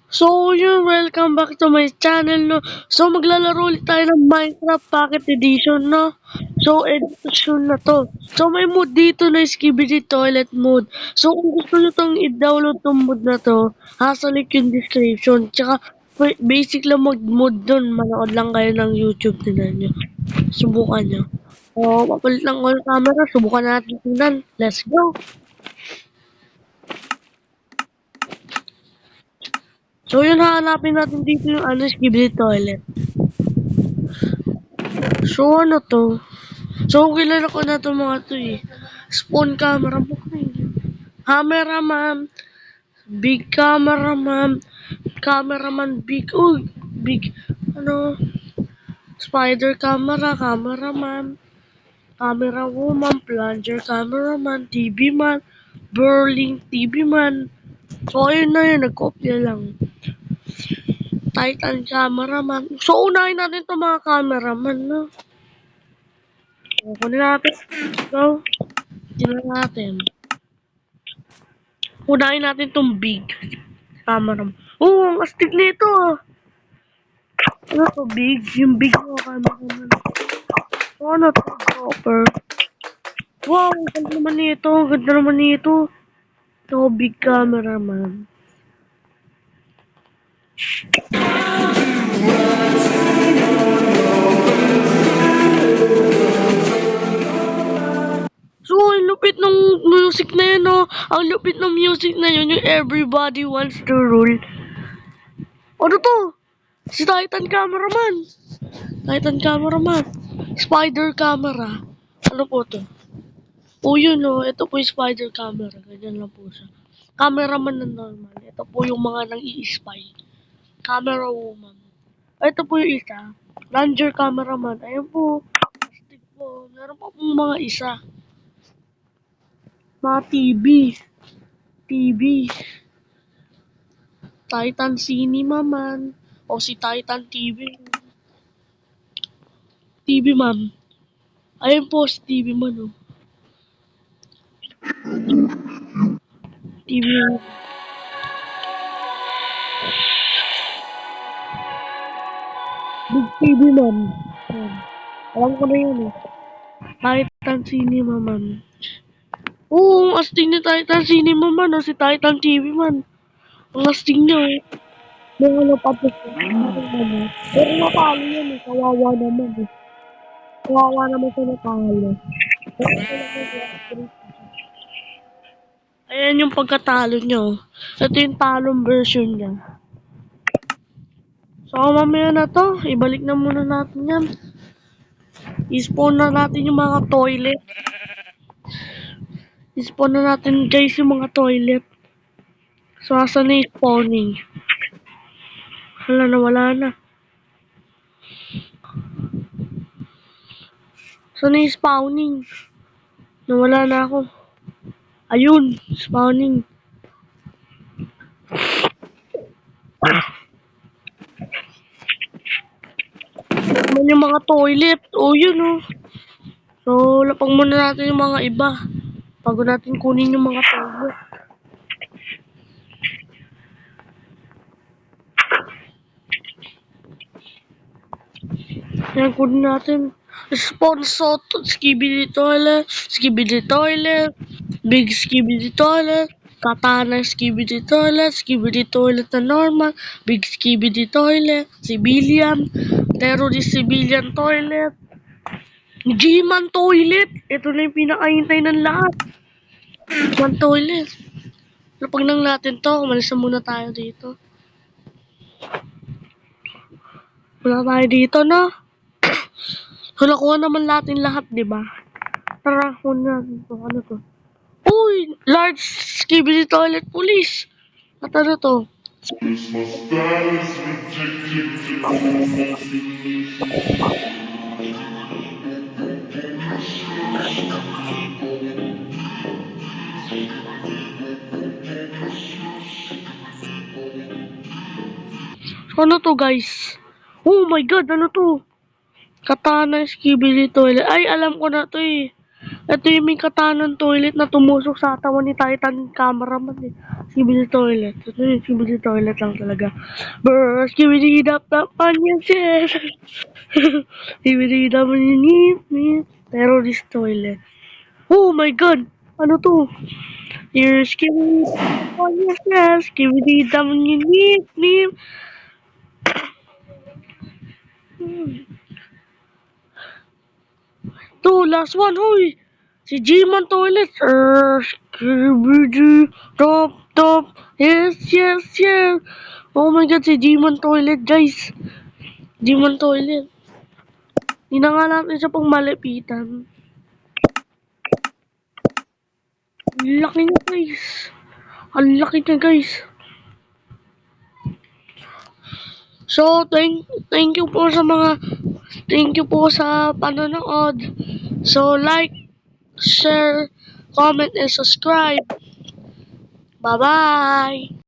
So yun, welcome back to my channel, no. So maglalaro ulit tayo ng Minecraft Pocket Edition, no. So edition na to. So may mode dito na Skibidi Toilet mode. So kung gusto nyo tong i-download tong mode na to, hasa link yung description. Tsaka basic lang mode dun, manood lang kayo ng YouTube tingnan nyo. Subukan nyo. So papalit lang ko yung camera, subukan natin tingnan. Let's go! So yun, hahanapin natin dito yung Skibidi Toilet. So ano to? So kilala ko na to mga to eh. Spawn camera po cameraman, big cameraman, cameraman big, big, ano, spider camera, cameraman, camera woman, plunger cameraman, TV man, burling TV man. So ayun na yun, nagkopya lang. Titan cameraman. So unahin natin to mga cameraman, no? So, kunin natin. So, tingnan natin. Unahin natin tong big camera. Ang astig nito. Ano to, big? Yung big mo camera naman. Ano to, dropper? Wow, ang ganda naman nito. Ang ganda naman nito. Ito, big cameraman. So, ang lupit ng music na yun, no? Ang lupit ng music na yun, yung Everybody Wants to Rule. Ano to? Si Titan Cameraman. Titan Cameraman. Spider Camera. Ano po to? O yun, no? Ito po yung spider camera. Ganyan lang po siya. Cameraman na normal. Ito po yung mga nang-i-spy. Camera woman. Ito po yung isa. Ranger cameraman. Ayan po. Stick po. Meron pa pong mga isa. Mga TV. TV. Titan Cinema man. O si Titan TV. TV man. Ayan po si TV man. Oh. TV man. Big TV man. Ayan. Alam ko na yun eh. Titan Cinema man. Oo, ang astig ni Titan Cinema man. O si Titan TV man. Ang astig niya eh. May ano pa po. Pero natalo yan eh. Kawawa naman eh. Kawawa naman sa natalo. Ayan yung pagkatalo niya. Oh. Ito yung talong version niya. So mamaya na to. Ibalik na muna natin yan. I-spawn na natin yung mga toilet. I-spawn na natin guys yung mga toilet. So asan na yung spawning? Wala na. Saan na yung spawning? Nawala na ako. Ayun, spawning. Naman yung mga toilet. O yun oh. So lapag muna natin yung mga iba. Bago natin kunin yung mga toilet. Yan, kunin natin. Sponsor to Skibidi Toilet, Big Skibidi Toilet, Katana Skibidi Toilet na normal, Big Skibidi Toilet, Civilian, Terrorist Civilian Toilet, G-Man Toilet. Ito na yung pinakahintay ng lahat. G-Man Toilet. Lapag lang natin to, umalis na muna tayo dito. Wala tayo dito, no? So, nakuha naman natin lahat, di ba? Tara, kunin natin to. Ano to? Uy! Large Skibidi Toilet Police! At ano to? Ano to, guys? Oh my God! Ano to? Katana Skibidi Toilet. Ay, alam ko na to eh. Ito yung may katanan toilet na tumusok sa katawan ni Titan cameraman eh. Civil toilet. Ito yung civil toilet lang talaga. Brrr, skibidi dap dap onion yes. Skibidi dap onion terrorist toilet. Oh my god! Ano to? Here's skibidi onion yes. Skibidi dap onion nip. To, last one, hoy! Si G-Man Toilet. Skibidi top top. Yes. Oh my god, si G-Man Toilet, guys. G-Man Toilet. Hindi na nga natin siya pong malapitan. Ang laki niya, guys. Ang laki niya, guys. So, thank you po sa panonood. So, like, share, comment, and subscribe. Bye-bye!